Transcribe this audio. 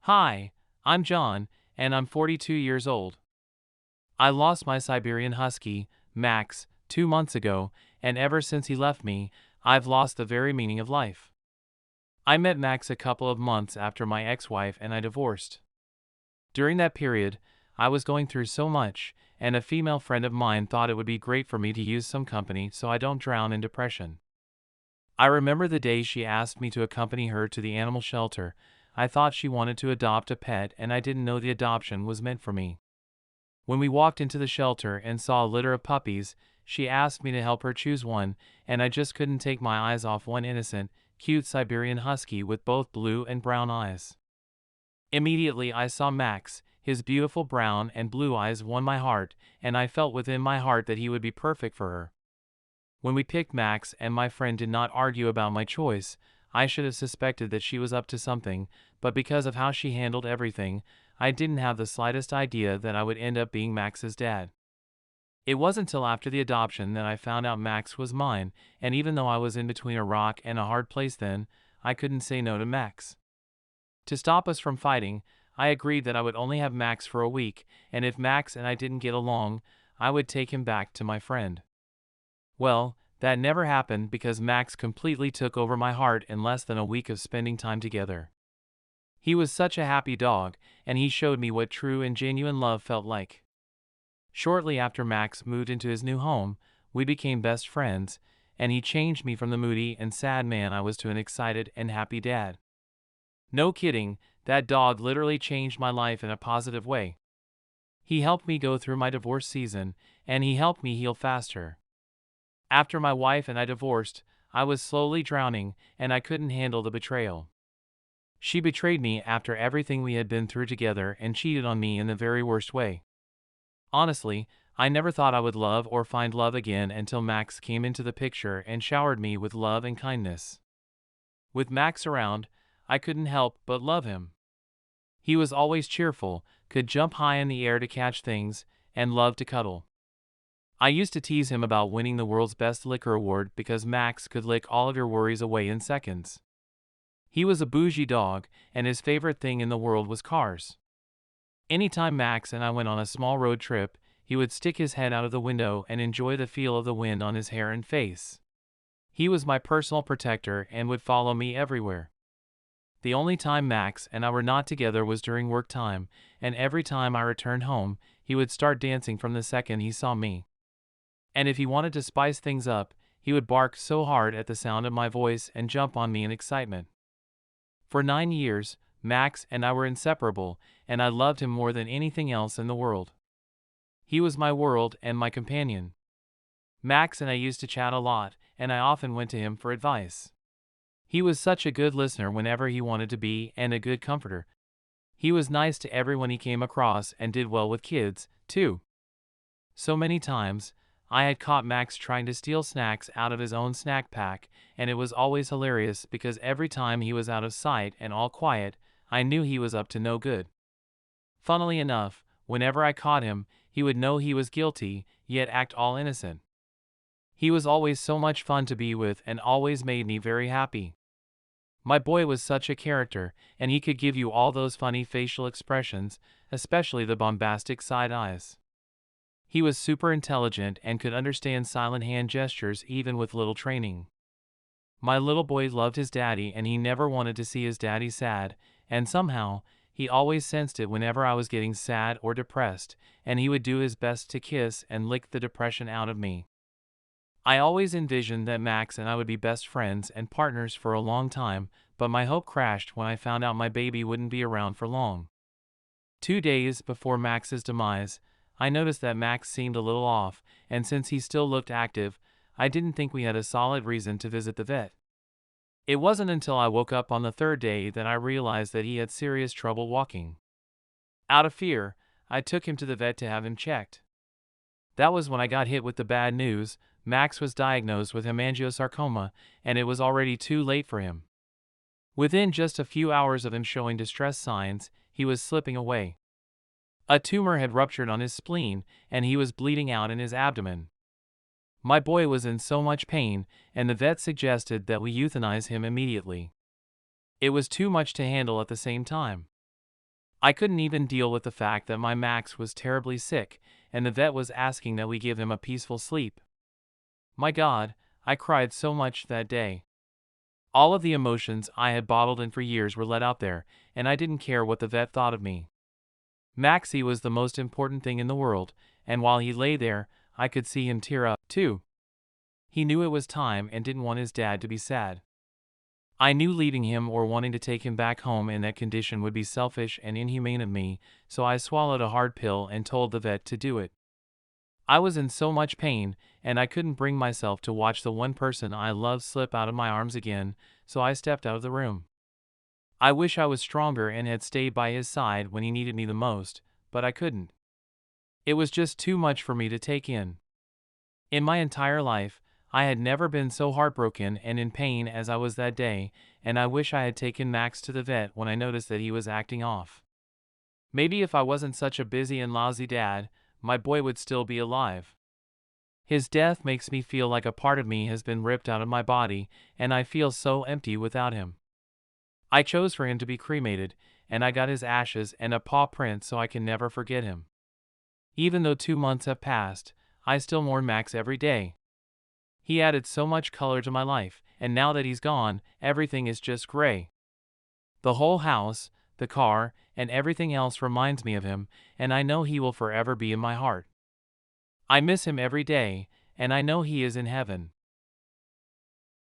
Hi, I'm John, and I'm 42 years old. I lost my Siberian Husky, Max, 2 months ago, and ever since he left me, I've lost the very meaning of life. I met Max a couple of months after my ex-wife and I divorced. During that period, I was going through so much, and a female friend of mine thought it would be great for me to use some company so I don't drown in depression. I remember the day she asked me to accompany her to the animal shelter. I thought she wanted to adopt a pet and I didn't know the adoption was meant for me. When we walked into the shelter and saw a litter of puppies, she asked me to help her choose one, and I just couldn't take my eyes off one innocent, cute Siberian Husky with both blue and brown eyes. Immediately I saw Max. His beautiful brown and blue eyes won my heart, and I felt within my heart that he would be perfect for her. When we picked Max and my friend did not argue about my choice, I should have suspected that she was up to something, but because of how she handled everything, I didn't have the slightest idea that I would end up being Max's dad. It wasn't until after the adoption that I found out Max was mine, and even though I was in between a rock and a hard place then, I couldn't say no to Max. To stop us from fighting, I agreed that I would only have Max for a week, and if Max and I didn't get along, I would take him back to my friend. Well, that never happened because Max completely took over my heart in less than a week of spending time together. He was such a happy dog, and he showed me what true and genuine love felt like. Shortly after Max moved into his new home, we became best friends, and he changed me from the moody and sad man I was to an excited and happy dad. No kidding, that dog literally changed my life in a positive way. He helped me go through my divorce season, and he helped me heal faster. After my wife and I divorced, I was slowly drowning, and I couldn't handle the betrayal. She betrayed me after everything we had been through together and cheated on me in the very worst way. Honestly, I never thought I would love or find love again until Max came into the picture and showered me with love and kindness. With Max around, I couldn't help but love him. He was always cheerful, could jump high in the air to catch things, and loved to cuddle. I used to tease him about winning the world's best liquor award because Max could lick all of your worries away in seconds. He was a bougie dog, and his favorite thing in the world was cars. Anytime Max and I went on a small road trip, he would stick his head out of the window and enjoy the feel of the wind on his hair and face. He was my personal protector and would follow me everywhere. The only time Max and I were not together was during work time, and every time I returned home, he would start dancing from the second he saw me. And if he wanted to spice things up, he would bark so hard at the sound of my voice and jump on me in excitement. For 9 years, Max and I were inseparable, and I loved him more than anything else in the world. He was my world and my companion. Max and I used to chat a lot, and I often went to him for advice. He was such a good listener whenever he wanted to be and a good comforter. He was nice to everyone he came across and did well with kids, too. So many times, I had caught Max trying to steal snacks out of his own snack pack, and it was always hilarious because every time he was out of sight and all quiet, I knew he was up to no good. Funnily enough, whenever I caught him, he would know he was guilty, yet act all innocent. He was always so much fun to be with and always made me very happy. My boy was such a character, and he could give you all those funny facial expressions, especially the bombastic side eyes. He was super intelligent and could understand silent hand gestures even with little training. My little boy loved his daddy and he never wanted to see his daddy sad, and somehow, he always sensed it whenever I was getting sad or depressed, and he would do his best to kiss and lick the depression out of me. I always envisioned that Max and I would be best friends and partners for a long time, but my hope crashed when I found out my baby wouldn't be around for long. 2 days before Max's demise, I noticed that Max seemed a little off, and since he still looked active, I didn't think we had a solid reason to visit the vet. It wasn't until I woke up on the third day that I realized that he had serious trouble walking. Out of fear, I took him to the vet to have him checked. That was when I got hit with the bad news. Max was diagnosed with hemangiosarcoma, and it was already too late for him. Within just a few hours of him showing distress signs, he was slipping away. A tumor had ruptured on his spleen, and he was bleeding out in his abdomen. My boy was in so much pain, and the vet suggested that we euthanize him immediately. It was too much to handle at the same time. I couldn't even deal with the fact that my Max was terribly sick, and the vet was asking that we give him a peaceful sleep. My God, I cried so much that day. All of the emotions I had bottled in for years were let out there, and I didn't care what the vet thought of me. Maxie was the most important thing in the world, and while he lay there, I could see him tear up, too. He knew it was time and didn't want his dad to be sad. I knew leaving him or wanting to take him back home in that condition would be selfish and inhumane of me, so I swallowed a hard pill and told the vet to do it. I was in so much pain, and I couldn't bring myself to watch the one person I loved slip out of my arms again, so I stepped out of the room. I wish I was stronger and had stayed by his side when he needed me the most, but I couldn't. It was just too much for me to take in. In my entire life, I had never been so heartbroken and in pain as I was that day, and I wish I had taken Max to the vet when I noticed that he was acting off. Maybe if I wasn't such a busy and lousy dad, my boy would still be alive. His death makes me feel like a part of me has been ripped out of my body, and I feel so empty without him. I chose for him to be cremated, and I got his ashes and a paw print so I can never forget him. Even though 2 months have passed, I still mourn Max every day. He added so much color to my life, and now that he's gone, everything is just gray. The whole house, the car, and everything else reminds me of him, and I know he will forever be in my heart. I miss him every day, and I know he is in heaven.